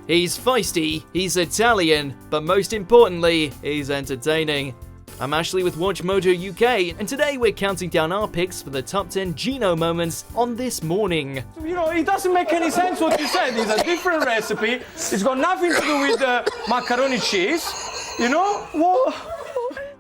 He's feisty, he's Italian, but most importantly, he's entertaining. I'm Ashley with WatchMojo UK, and today we're counting down our picks for the top 10 Gino moments on This Morning. You know, it doesn't make any sense what you said. It's a different recipe. It's got nothing to do with macaroni cheese. You know? What?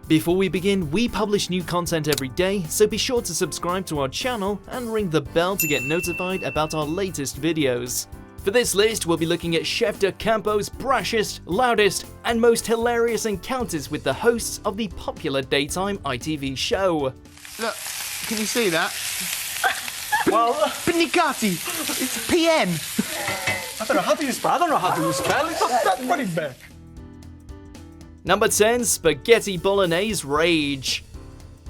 Before we begin, we publish new content every day, so be sure to subscribe to our channel and ring the bell to get notified about our latest videos. For this list, we'll be looking at Chef D'Acampo's brashest, loudest, and most hilarious encounters with the hosts of the popular daytime ITV show. Look, can you see that? Well, Pinicati. It's PN. I don't know how to spell it. Put it back. Number 10, Spaghetti Bolognese Rage.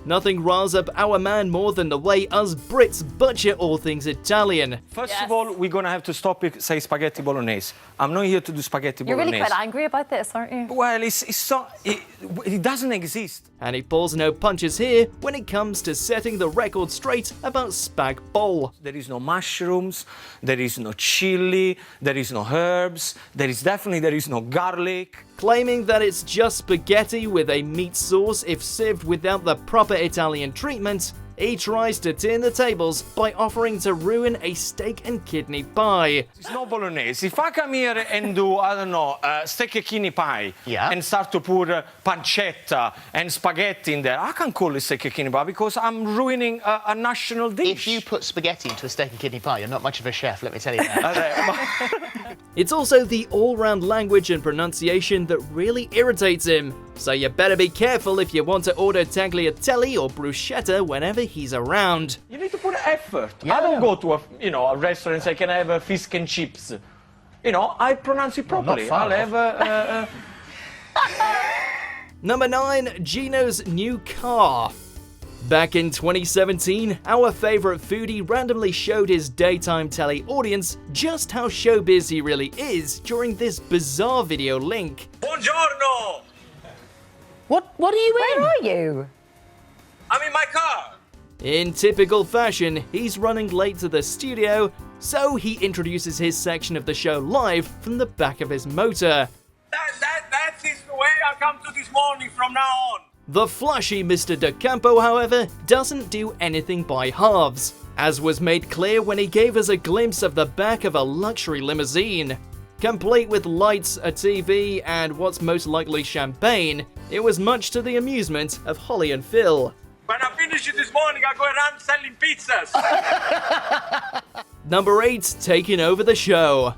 Nothing riles up our man more than the way us Brits butcher all things Italian. First of all, we're going to have to stop it, say spaghetti bolognese. I'm not here to do spaghetti bolognese. You're really quite angry about this, aren't you? Well, it doesn't exist. And he pulls no punches here when it comes to setting the record straight about spag bol. There is no mushrooms, there is no chili, there is no herbs, there is no garlic. Claiming that it's just spaghetti with a meat sauce if served without the proper Italian treatment, he tries to turn the tables by offering to ruin a steak and kidney pie. It's no bolognese. If I come here and do, I don't know, steak and kidney pie, and start to put pancetta and spaghetti in there, I can't call it steak and kidney pie because I'm ruining a national dish. If you put spaghetti into a steak and kidney pie, you're not much of a chef, let me tell you that. It's also the all-round language and pronunciation that really irritates him, so you better be careful if you want to order tagliatelle or bruschetta whenever he's around. You need to put effort. Yeah. I don't go to a restaurant and say, can I have a fish and chips? You know, I pronounce it properly. Well, I'll have Number 9, Gino's new car. Back in 2017, our favourite foodie randomly showed his daytime telly audience just how showbiz he really is during this bizarre video link. Buongiorno! What are you in? Where are you? I'm in my car. In typical fashion, he's running late to the studio, so he introduces his section of the show live from the back of his motor. That is the way I come to this morning from now on. The flashy Mr. D'Acampo, however, doesn't do anything by halves, as was made clear when he gave us a glimpse of the back of a luxury limousine. Complete with lights, a TV, and what's most likely champagne, it was much to the amusement of Holly and Phil. When I finish it this morning, I go around selling pizzas. Number 8, taking over the show.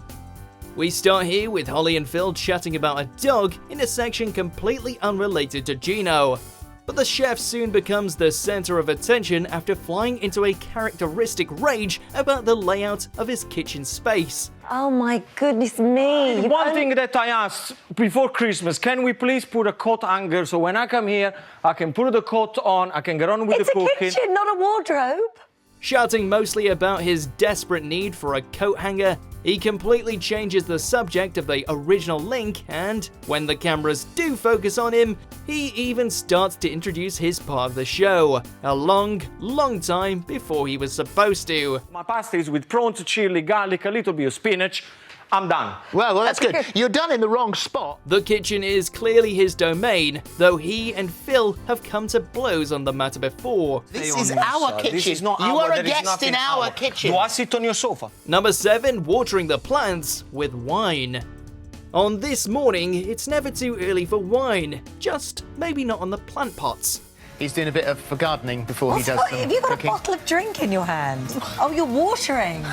We start here with Holly and Phil chatting about a dog in a section completely unrelated to Gino. But the chef soon becomes the center of attention after flying into a characteristic rage about the layout of his kitchen space. Oh my goodness me. One thing that I asked before Christmas, can we please put a coat hanger so when I come here, I can put the coat on, I can get on with the cooking. It's a kitchen, not a wardrobe. Shouting mostly about his desperate need for a coat hanger, he completely changes the subject of the original link, and when the cameras do focus on him, he even starts to introduce his part of the show, a long time before he was supposed to. My pasta is with prawns, chili, garlic, a little bit of spinach. I'm done. Well, that's good. You're done in the wrong spot. The kitchen is clearly his domain, though he and Phil have come to blows on the matter before. This is our kitchen. This is not you our, are a guest in our kitchen. Do I sit on your sofa? Number 7, watering the plants with wine. On This Morning, it's never too early for wine, just maybe not on the plant pots. He's doing a bit of gardening before he does some Have you got cooking. a bottle of drink in your hand? Oh, you're watering.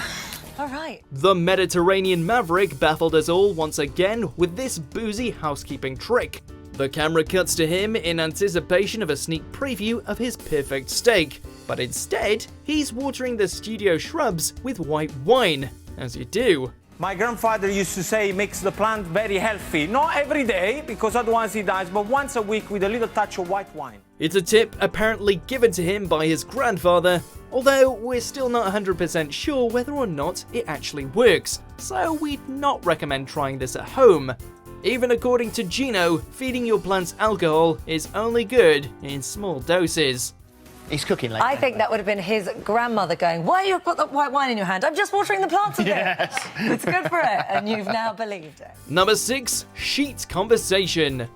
All right. The Mediterranean maverick baffled us all once again with this boozy housekeeping trick. The camera cuts to him in anticipation of a sneak preview of his perfect steak, but instead, he's watering the studio shrubs with white wine, as you do. My grandfather used to say makes the plant very healthy. Not every day, because otherwise he dies, but once a week with a little touch of white wine. It's a tip apparently given to him by his grandfather, although we're still not 100% sure whether or not it actually works, so we'd not recommend trying this at home. Even according to Gino, feeding your plants alcohol is only good in small doses. He's cooking later. I think that would have been his grandmother going, why you got that white wine in your hand? I'm just watering the plants a bit. Yes. It's good for it. And you've now believed it. Number 6, sheet conversation.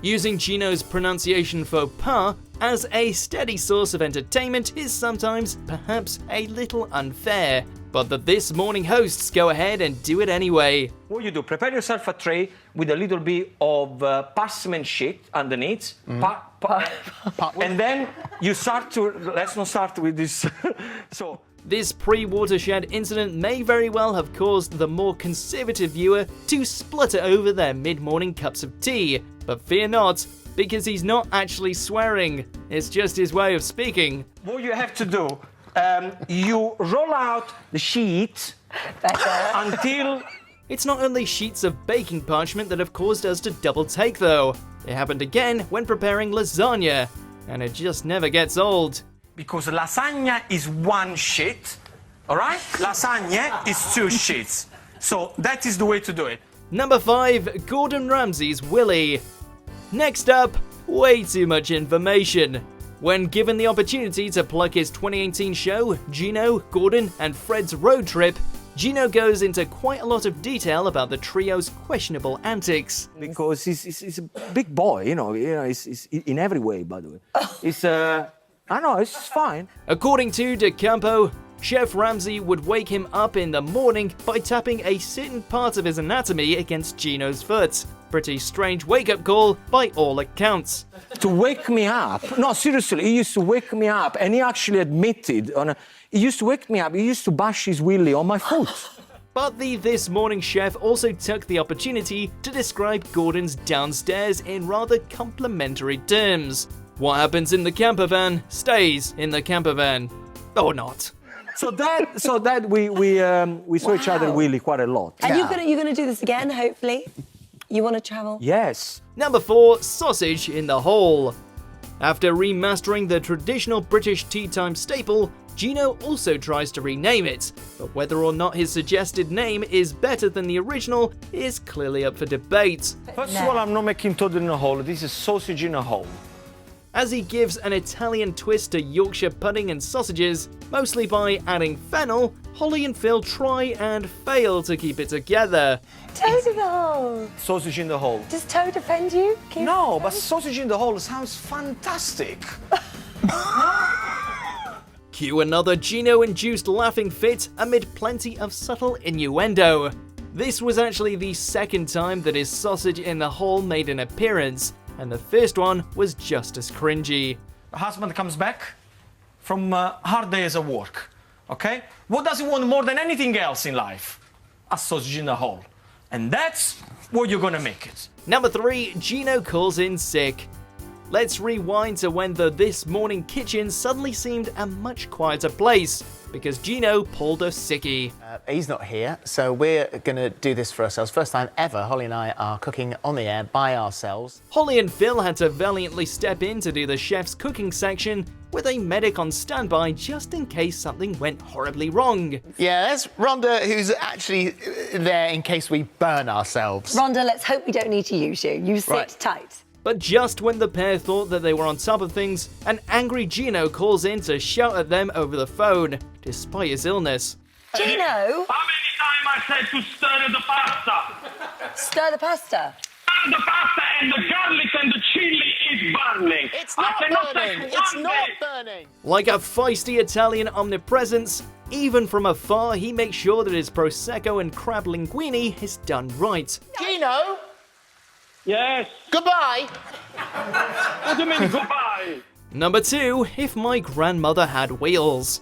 Using Gino's pronunciation faux pas as a steady source of entertainment is sometimes, perhaps, a little unfair. But the This Morning hosts go ahead and do it anyway. What you do, prepare yourself a tray with a little bit of parchment sheet underneath. And then you start to... Let's not start with this. So... This pre-watershed incident may very well have caused the more conservative viewer to splutter over their mid-morning cups of tea. But fear not, because he's not actually swearing. It's just his way of speaking. What you have to do, you roll out the sheet until... It's not only sheets of baking parchment that have caused us to double take though. It happened again when preparing lasagna, and it just never gets old. Because lasagna is one sheet, all right? Lasagna is 2 sheets. So that is the way to do it. Number 5, Gordon Ramsay's Willy. Next up, way too much information. When given the opportunity to plug his 2018 show, Gino, Gordon, and Fred's Road Trip, Gino goes into quite a lot of detail about the trio's questionable antics. Because he's a big boy, you know, he's in every way, by the way. It's I know, it's fine. According to D'Acampo, Chef Ramsay would wake him up in the morning by tapping a certain part of his anatomy against Gino's foot. Pretty strange wake-up call by all accounts. To wake me up? No, seriously, he used to wake me up, and he actually admitted he used to wake me up, he used to bash his willy on my foot. But the This Morning chef also took the opportunity to describe Gordon's downstairs in rather complimentary terms. What happens in the camper van stays in the camper van, or not. So that we saw each other willy quite a lot. And you're gonna do this again, hopefully? You want to travel? Yes. Number 4, sausage in the hole. After remastering the traditional British tea time staple, Gino also tries to rename it, but whether or not his suggested name is better than the original is clearly up for debate. First of all, I'm not making toad in a hole, this is sausage in a hole. As he gives an Italian twist to Yorkshire pudding and sausages, mostly by adding fennel, Holly and Phil try and fail to keep it together. Toad in the hole. Sausage in the hole. Does Toad offend you? No, but sausage in the hole sounds fantastic. Cue another Gino-induced laughing fit amid plenty of subtle innuendo. This was actually the second time that his sausage in the hole made an appearance, and the first one was just as cringy. The husband comes back from hard days of work, okay? What does he want more than anything else in life? A sausage in the hole. And that's what you're gonna make it. Number 3, Gino calls in sick. Let's rewind to when the This Morning kitchen suddenly seemed a much quieter place, because Gino pulled a sickie. He's not here, so we're going to do this for ourselves. First time ever, Holly and I are cooking on the air by ourselves. Holly and Phil had to valiantly step in to do the chef's cooking section, with a medic on standby just in case something went horribly wrong. Yeah, there's Rhonda, who's actually there in case we burn ourselves. Rhonda, let's hope we don't need to use you. You sit tight. But just when the pair thought that they were on top of things, an angry Gino calls in to shout at them over the phone, despite his illness. Gino? How many times I said to stir the pasta? Stir the pasta. Stir the pasta and the garlic and the chili is burning. It's not burning. It's not burning. Like a feisty Italian omnipresence, even from afar he makes sure that his Prosecco and crab linguine is done right. Gino? Yes. Goodbye. What do you mean goodbye? Number 2, if my grandmother had wheels.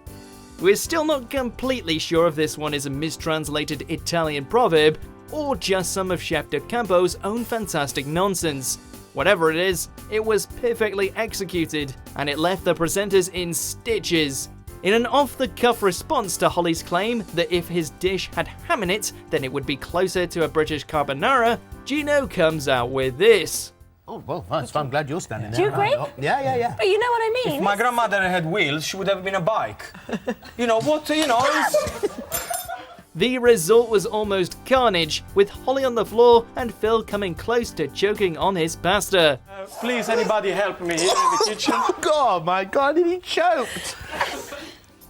We're still not completely sure if this one is a mistranslated Italian proverb, or just some of Chef D'Acampo's own fantastic nonsense. Whatever it is, it was perfectly executed, and it left the presenters in stitches. In an off-the-cuff response to Holly's claim that if his dish had ham in it, then it would be closer to a British carbonara, Gino comes out with this. Oh, well, I'm glad you're standing there. Do you agree? Yeah. But you know what I mean? If my grandmother had wheels, she would have been a bike. You know what, The result was almost carnage, with Holly on the floor and Phil coming close to choking on his pasta. Please, anybody help me here in the kitchen? Oh my God, he choked!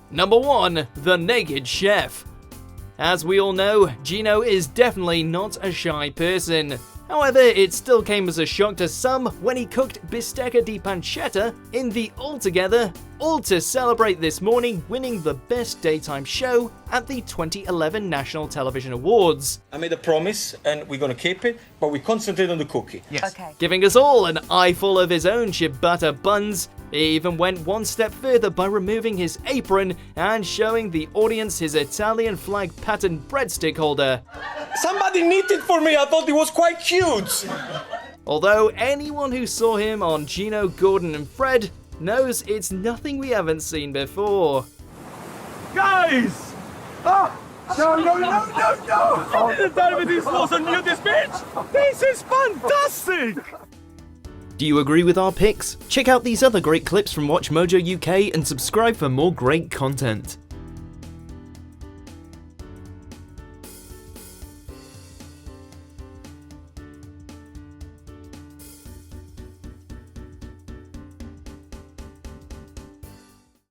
Number 1. The Naked Chef. As we all know, Gino is definitely not a shy person. However, it still came as a shock to some when he cooked bistecca di pancetta in the Altogether, all to celebrate this morning winning the Best Daytime Show at the 2011 National Television Awards. I made a promise and we're gonna keep it, but we concentrate on the cookie. Yes. Okay. Giving us all an eyeful of his own ciabatta buns. He even went one step further by removing his apron and showing the audience his Italian flag pattern breadstick holder. Somebody knitted for me, I thought it was quite cute. Although anyone who saw him on Gino, Gordon and Fred knows it's nothing we haven't seen before. Guys! Oh! No! I didn't tell me this was a nudist bitch! This is fantastic! Do you agree with our picks? Check out these other great clips from WatchMojo UK and subscribe for more great content.